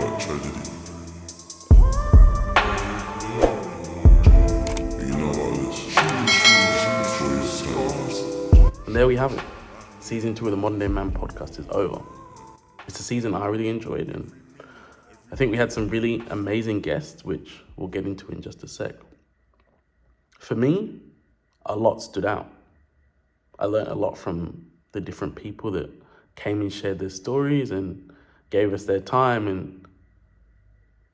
about tragedy. You know about this. And there we have it. Season 2 of the Modern Day Man podcast is over. It's a season I really enjoyed, and I think we had some really amazing guests, which we'll get into in just a sec. For me, a lot stood out. I learned a lot from the different people that came and shared their stories and gave us their time and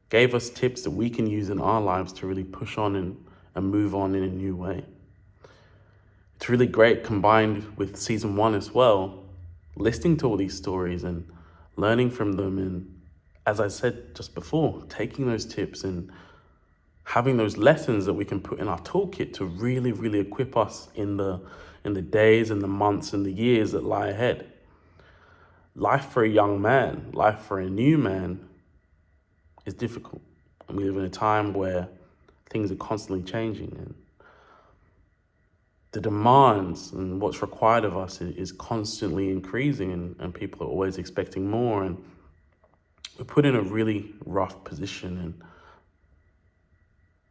gave us tips that we can use in our lives to really push on and move on in a new way. It's really great combined with season 1 as well, listening to all these stories and learning from them. And as I said just before, taking those tips and having those lessons that we can put in our toolkit to really, really equip us in the days and the months and the years that lie ahead. Life for a young man, life for a new man is difficult. And we live in a time where things are constantly changing, and the demands and what's required of us is constantly increasing, and people are always expecting more, and we're put in a really rough position, and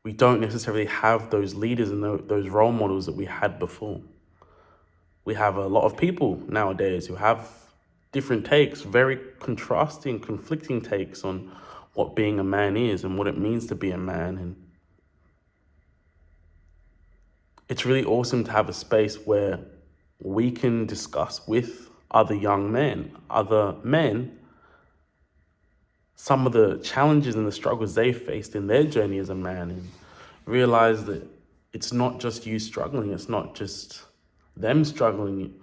we don't necessarily have those leaders and those role models that we had before. We have a lot of people nowadays who have different takes, very contrasting, conflicting takes on what being a man is and what it means to be a man. And it's really awesome to have a space where we can discuss with other young men, other men, some of the challenges and the struggles they faced in their journey as a man, and realize that it's not just you struggling, it's not just them struggling.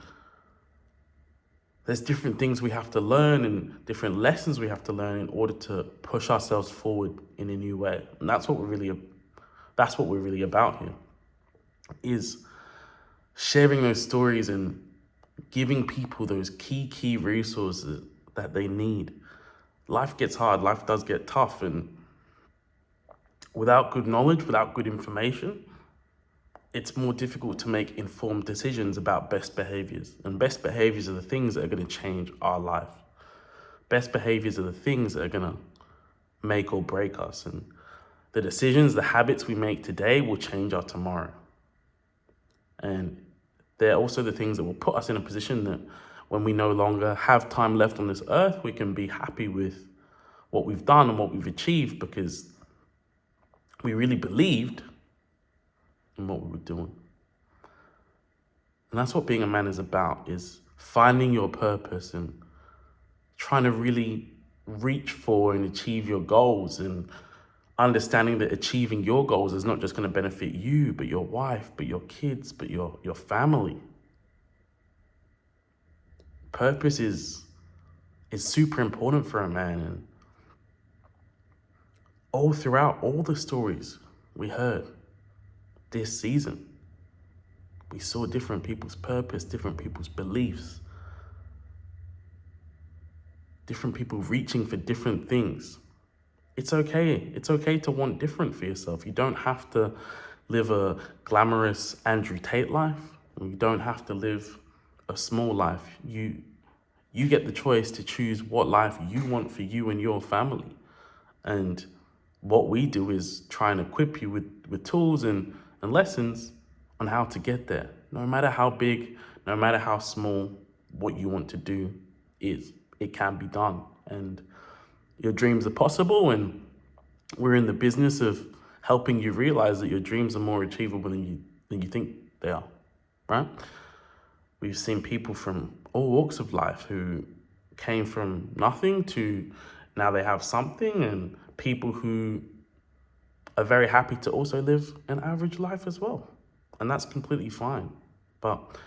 There's different things we have to learn and different lessons we have to learn in order to push ourselves forward in a new way. And that's what we're really about here, is sharing those stories and giving people those key resources that they need. Life gets hard, life does get tough, and without good knowledge, without good information, it's more difficult to make informed decisions about best behaviors. And best behaviors are the things that are going to change our life. Best behaviors are the things that are going to make or break us. And the decisions, the habits we make today will change our tomorrow. And they're also the things that will put us in a position that when we no longer have time left on this earth, we can be happy with what we've done and what we've achieved because we really believed in what we were doing. And that's what being a man is about, is finding your purpose and trying to really reach for and achieve your goals, and understanding that achieving your goals is not just going to benefit you, but your wife, but your kids, but your family. Purpose is super important for a man. And all throughout all the stories we heard this season, we saw different people's purpose, different people's beliefs, different people reaching for different things. It's okay. It's okay to want different for yourself. You don't have to live a glamorous Andrew Tate life. You don't have to live a small life. You get the choice to choose what life you want for you and your family. And what we do is try and equip you with tools and lessons on how to get there. No matter how big, no matter how small, what you want to do it can be done. And your dreams are possible, and we're in the business of helping you realize that your dreams are more achievable than you think they are, right? We've seen people from all walks of life who came from nothing to now they have something, and people who are very happy to also live an average life as well. And that's completely fine. But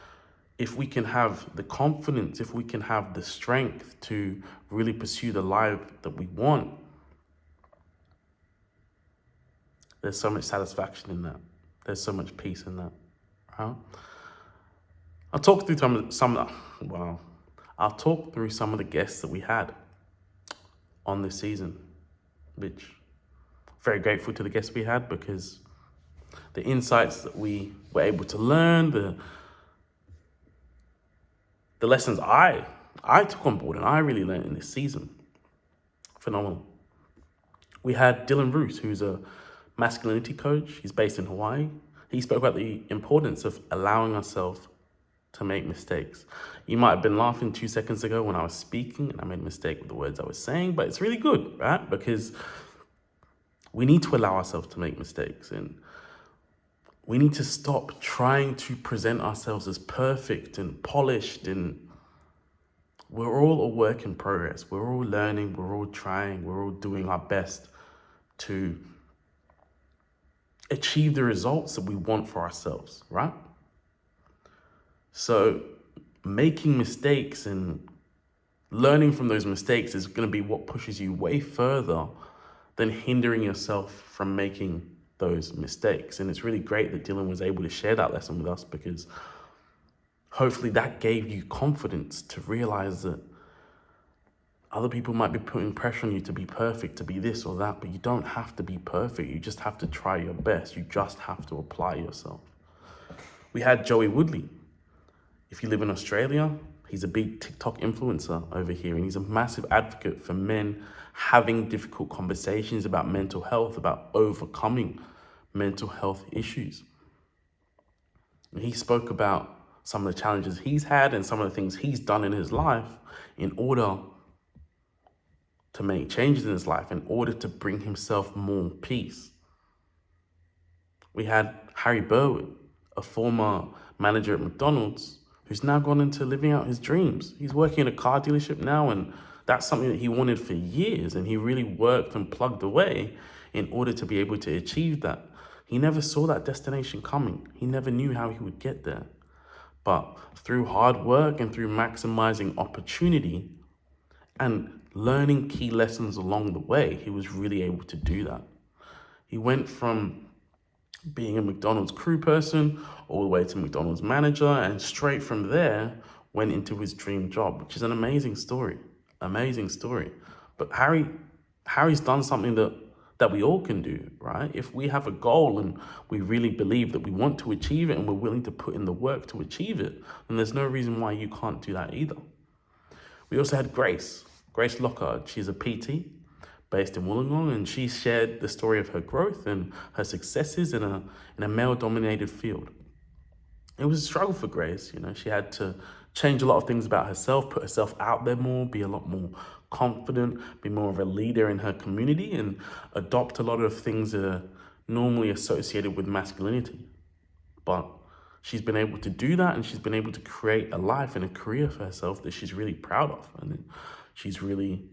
if we can have the confidence, if we can have the strength to really pursue the life that we want, there's so much satisfaction in that. There's so much peace in that. Right? I'll talk through some of the guests that we had on this season, which I'm very grateful to the guests we had, because the insights that we were able to learn, the lessons I took on board and I really learned in this season, phenomenal. We had Dylan Roos, who's a masculinity coach. He's based in Hawaii. He spoke about the importance of allowing ourselves to make mistakes. You might have been laughing 2 seconds ago when I was speaking and I made a mistake with the words I was saying, but it's really good, right? Because we need to allow ourselves to make mistakes, and we need to stop trying to present ourselves as perfect and polished, and we're all a work in progress. We're all learning, we're all trying, we're all doing our best to achieve the results that we want for ourselves, right? So making mistakes and learning from those mistakes is going to be what pushes you way further than hindering yourself from making those mistakes. And it's really great that Dylan was able to share that lesson with us, because hopefully that gave you confidence to realize that other people might be putting pressure on you to be perfect, to be this or that, but you don't have to be perfect. You just have to try your best. You just have to apply yourself. We had Joey Woodley. If you live in Australia, he's a big TikTok influencer over here, and he's a massive advocate for men having difficult conversations about mental health, about overcoming mental health issues. And he spoke about some of the challenges he's had and some of the things he's done in his life in order to make changes in his life, in order to bring himself more peace. We had Harry Burwood, a former manager at McDonald's, who's now gone into living out his dreams. He's working in a car dealership now, and that's something that he wanted for years, and he really worked and plugged away in order to be able to achieve that. He never saw that destination coming. He never knew how he would get there. But through hard work and through maximizing opportunity and learning key lessons along the way, he was really able to do that. He went from being a McDonald's crew person all the way to McDonald's manager, and straight from there went into his dream job, which is an amazing story. Amazing story. But Harry's done something that we all can do, right? If we have a goal and we really believe that we want to achieve it and we're willing to put in the work to achieve it, then there's no reason why you can't do that either. We also had Grace Lockhart. She's a PT based in Wollongong, and she shared the story of her growth and her successes in a male-dominated field. It was a struggle for Grace. She had to change a lot of things about herself, put herself out there more, be a lot more confident, be more of a leader in her community, and adopt a lot of things that are normally associated with masculinity. But she's been able to do that, and she's been able to create a life and a career for herself that she's really proud of. And she's really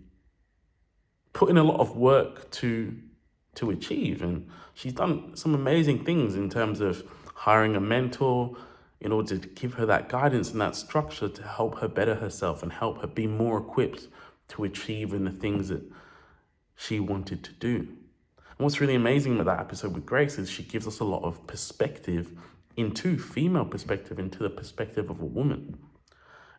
put in a lot of work to achieve. And she's done some amazing things in terms of hiring a mentor in order to give her that guidance and that structure to help her better herself and help her be more equipped to achieve in the things that she wanted to do. And what's really amazing about that episode with Grace is she gives us a lot of perspective into female perspective, into the perspective of a woman.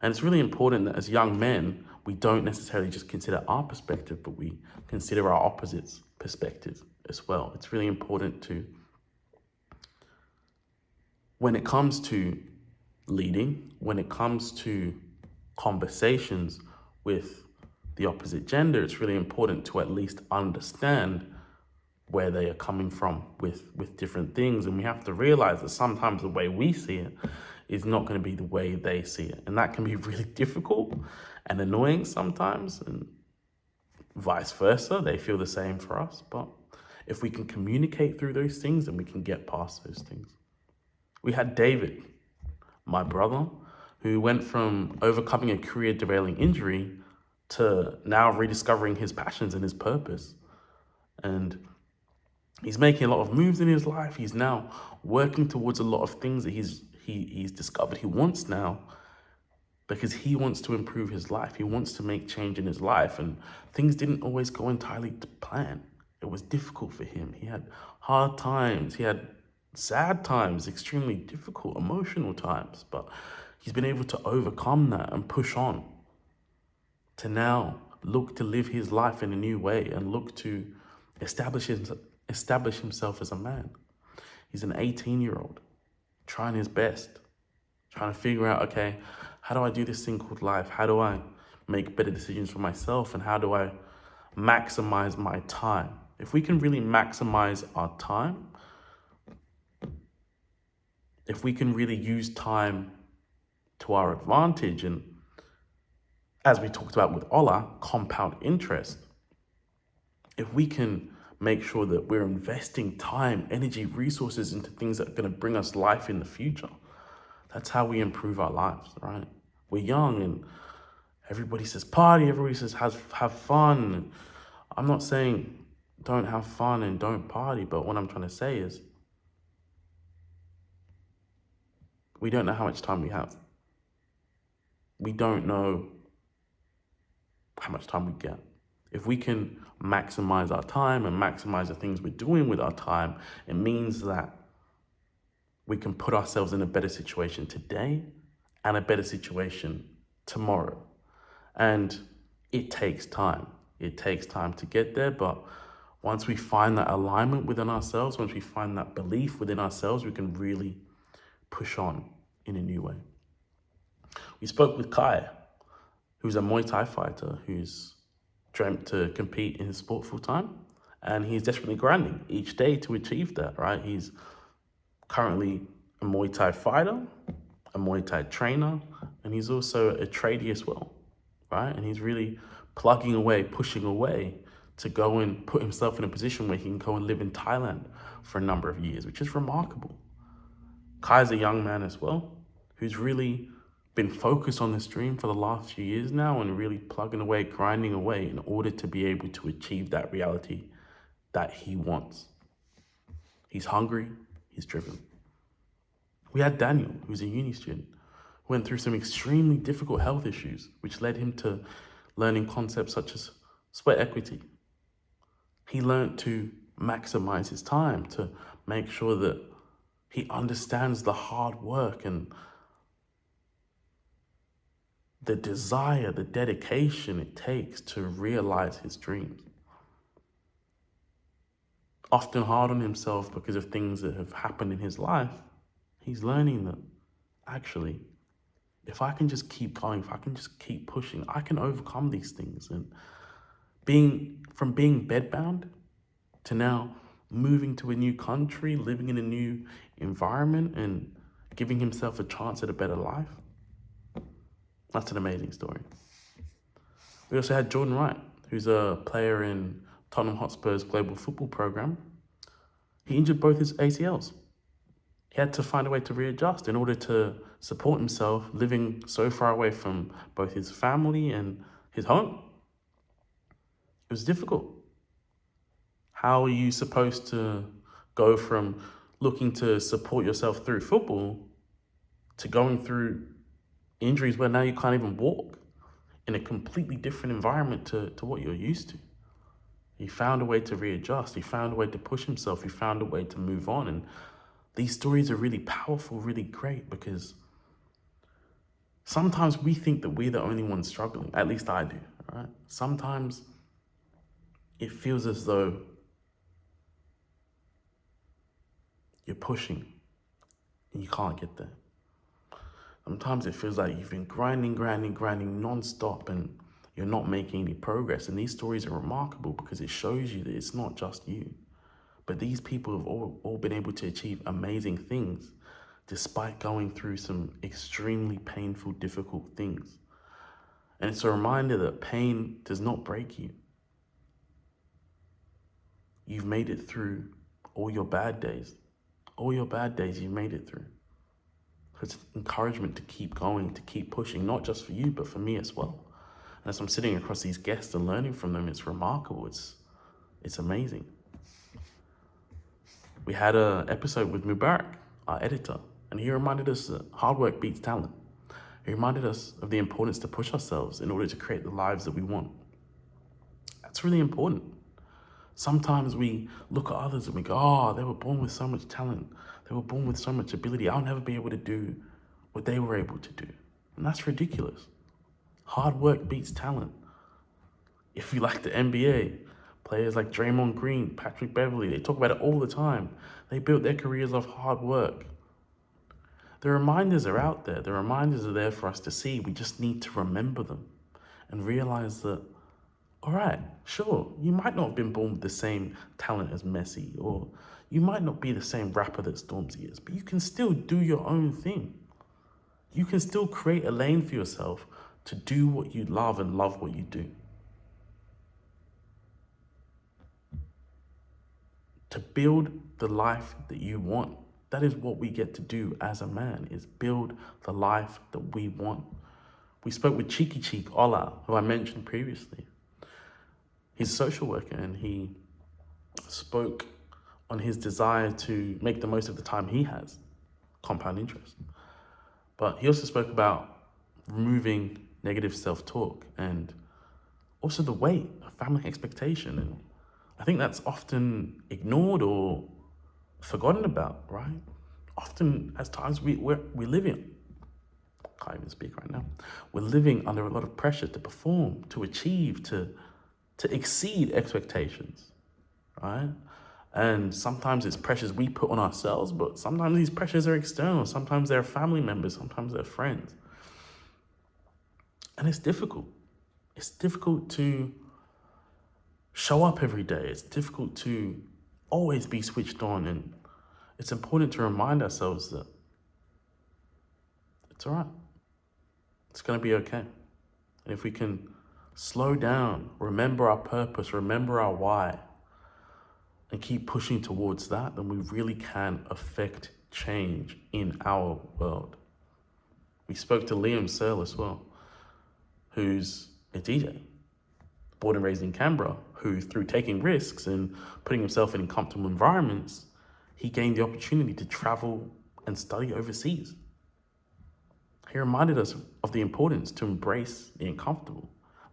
And it's really important that as young men, we don't necessarily just consider our perspective, but we consider our opposite's perspective as well. It's really important to, when it comes to leading, when it comes to conversations with the opposite gender, it's really important to at least understand where they are coming from with different things. And we have to realize that sometimes the way we see it is not going to be the way they see it. And that can be really difficult and annoying sometimes, and vice versa. They feel the same for us. But if we can communicate through those things, then we can get past those things. We had David, my brother, who went from overcoming a career derailing injury to now rediscovering his passions and his purpose. And he's making a lot of moves in his life. He's now working towards a lot of things that he's discovered he wants now, because he wants to improve his life. He wants to make change in his life, and things didn't always go entirely to plan. It was difficult for him. He had hard times. He had sad times, extremely difficult, emotional times, but he's been able to overcome that and push on to now look to live his life in a new way and look to establish himself as a man. He's an 18-year-old trying his best, trying to figure out, okay, how do I do this thing called life? How do I make better decisions for myself? And how do I maximize my time If we can really maximize our time, if we can really use time to our advantage, and as we talked about with Ola, compound interest, if we can make sure that we're investing time, energy, resources into things that are going to bring us life in the future, that's how we improve our lives, right? We're young and everybody says party, everybody says have fun. I'm not saying don't have fun and don't party, but what I'm trying to say is we don't know how much time we have. We don't know how much time we get. If we can maximize our time and maximize the things we're doing with our time, it means that we can put ourselves in a better situation today and a better situation tomorrow. And it takes time. It takes time to get there, but once we find that alignment within ourselves, once we find that belief within ourselves, we can really push on in a new way. We spoke with Kai, who's a Muay Thai fighter who's dreamt to compete in his sport full time, and he's desperately grinding each day to achieve that, right? He's currently a Muay Thai fighter, a Muay Thai trainer, and he's also a tradie as well, right? And he's really plugging away, pushing away to go and put himself in a position where he can go and live in Thailand for a number of years, which is remarkable. Kai's a young man as well, who's really been focused on this dream for the last few years now and really plugging away, grinding away in order to be able to achieve that reality that he wants. He's hungry, he's driven. We had Daniel, who's a uni student, who went through some extremely difficult health issues, which led him to learning concepts such as sweat equity. He learned to maximize his time, to make sure that he understands the hard work and the desire, the dedication it takes to realize his dreams. Often hard on himself because of things that have happened in his life, he's learning that actually, if I can just keep going, if I can just keep pushing, I can overcome these things. And from being bedbound to now moving to a new country, living in a new environment and giving himself a chance at a better life, that's an amazing story. We also had Jordan Wright, who's a player in Tottenham Hotspur's global football program. He injured both his ACLs. He had to find a way to readjust in order to support himself, living so far away from both his family and his home. It was difficult. How are you supposed to go from looking to support yourself through football to going through injuries where now you can't even walk in a completely different environment to what you're used to? He found a way to readjust. He found a way to push himself. He found a way to move on. And these stories are really powerful, really great, because sometimes we think that we're the only ones struggling. At least I do, right? Sometimes it feels as though you're pushing and you can't get there. Sometimes it feels like you've been grinding non-stop and you're not making any progress. And these stories are remarkable because it shows you that it's not just you. But these people have all been able to achieve amazing things despite going through some extremely painful, difficult things. And it's a reminder that pain does not break you. You've made it through all your bad days. All your bad days, you've made it through. It's encouragement to keep going, to keep pushing, not just for you, but for me as well. And as I'm sitting across these guests and learning from them, it's remarkable. It's amazing. We had an episode with Mubarak, our editor, and he reminded us that hard work beats talent. He reminded us of the importance to push ourselves in order to create the lives that we want. That's really important. Sometimes we look at others and we go, oh, they were born with so much talent. They were born with so much ability. I'll never be able to do what they were able to do. And that's ridiculous. Hard work beats talent. If you like the NBA, players like Draymond Green, Patrick Beverley, they talk about it all the time. They built their careers off hard work. The reminders are out there. The reminders are there for us to see. We just need to remember them and realize that All right, sure, you might not have been born with the same talent as Messi, or you might not be the same rapper that Stormzy is, but you can still do your own thing. You can still create a lane for yourself to do what you love and love what you do. To build the life that you want. That is what we get to do as a man, is build the life that we want. We spoke with Cheeky Cheek Ola, who I mentioned previously. He's a social worker, and he spoke on his desire to make the most of the time he has, compound interest. But he also spoke about removing negative self-talk and also the weight of family expectation. And I think that's often ignored or forgotten about, right? Often, at times, we live in, can't even speak right now. We're living under a lot of pressure to perform, to achieve, to exceed expectations, right? And sometimes it's pressures we put on ourselves, but sometimes these pressures are external. Sometimes they're family members, sometimes they're friends. And it's difficult. It's difficult to show up every day. It's difficult to always be switched on. And it's important to remind ourselves that it's all right. It's going to be okay. And if we can slow down, remember our purpose, remember our why, and keep pushing towards that, then we really can affect change in our world. We spoke to Liam Searle as well, who's a DJ, born and raised in Canberra, who through taking risks and putting himself in comfortable environments, he gained the opportunity to travel and study overseas. He reminded us of the importance to embrace the uncomfortable.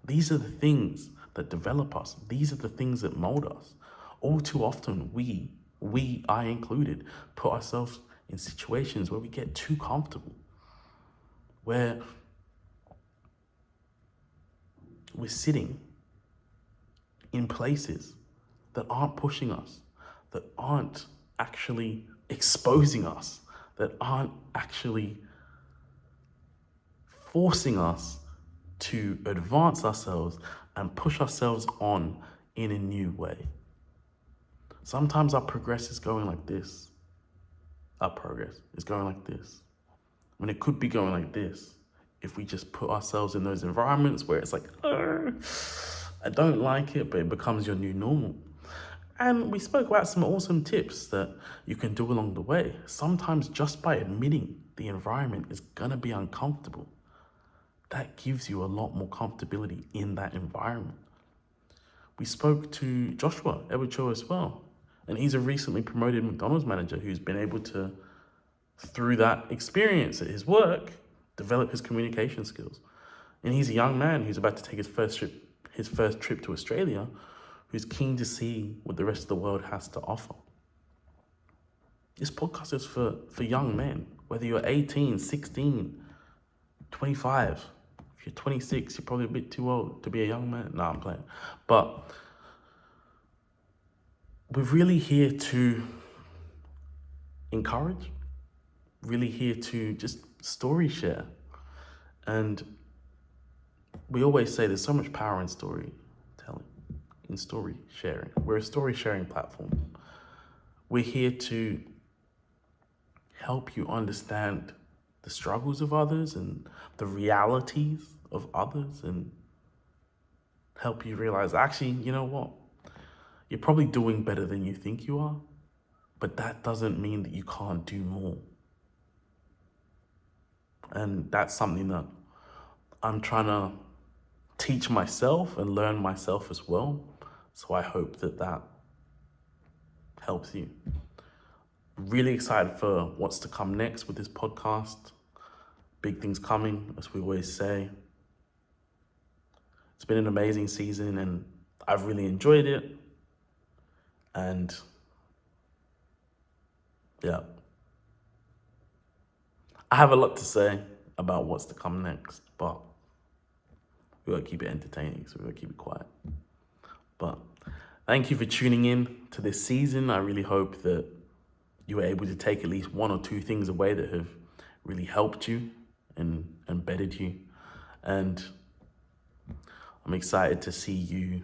These are the things that develop us. These are the things that mold us. All too often, I included, put ourselves in situations where we get too comfortable, where we're sitting in places that aren't pushing us, that aren't actually exposing us, that aren't actually forcing us to advance ourselves and push ourselves on in a new way. Sometimes our progress is going like this. Our progress is going like this. When it could be going like this, if we just put ourselves in those environments where it's like, I don't like it, but it becomes your new normal. And we spoke about some awesome tips that you can do along the way. Sometimes just by admitting the environment is gonna be uncomfortable, that gives you a lot more comfortability in that environment. We spoke to Joshua Ebucho as well, and he's a recently promoted McDonald's manager who's been able to, through that experience at his work, develop his communication skills. And he's a young man who's about to take his first trip to Australia, who's keen to see what the rest of the world has to offer. This podcast is for young men, whether you're 18, 16, 25. If you're 26, you're probably a bit too old to be a young man. No, I'm playing. But we're really here to encourage, really here to just story share. And we always say there's so much power in storytelling, in story sharing. We're a story sharing platform. We're here to help you understand the struggles of others and the realities of others, and help you realize, actually, you know what? You're probably doing better than you think you are, but that doesn't mean that you can't do more. And that's something that I'm trying to teach myself and learn myself as well. So I hope that helps you. Really excited for what's to come next with this podcast. Big things coming, as we always say. It's been an amazing season and I've really enjoyed it. And yeah, I have a lot to say about what's to come next, but we gotta keep it entertaining, so we gotta keep it quiet. But thank you for tuning in to this season. I really hope that you were able to take at least one or two things away that have really helped you and embedded you. And I'm excited to see you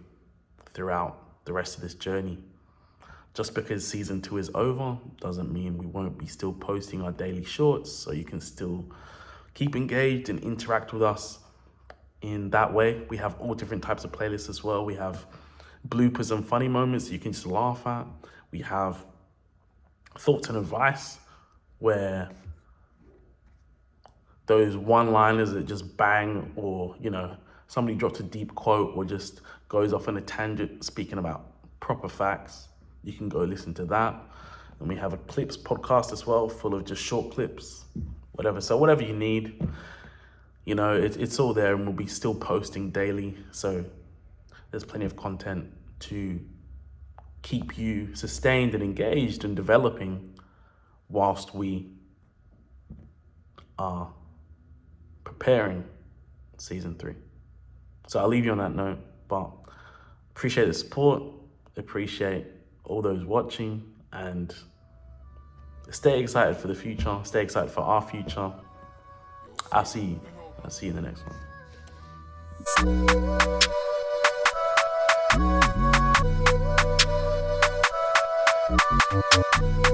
throughout the rest of this journey. Just because season 2 is over doesn't mean we won't be still posting our daily shorts, so you can still keep engaged and interact with us in that way. We have all different types of playlists as well. We have bloopers and funny moments you can just laugh at. We have thoughts and advice, where those one-liners that just bang, or, you know, somebody drops a deep quote or just goes off on a tangent speaking about proper facts. You can go listen to that. And we have a clips podcast as well, full of just short clips, whatever. So whatever you need, you know, it's all there, and we'll be still posting daily. So there's plenty of content to keep you sustained and engaged and developing whilst we are preparing season 3. So I'll leave you on that note, but appreciate the support, appreciate all those watching, and stay excited for the future, stay excited for our future. I'll see you in the next one.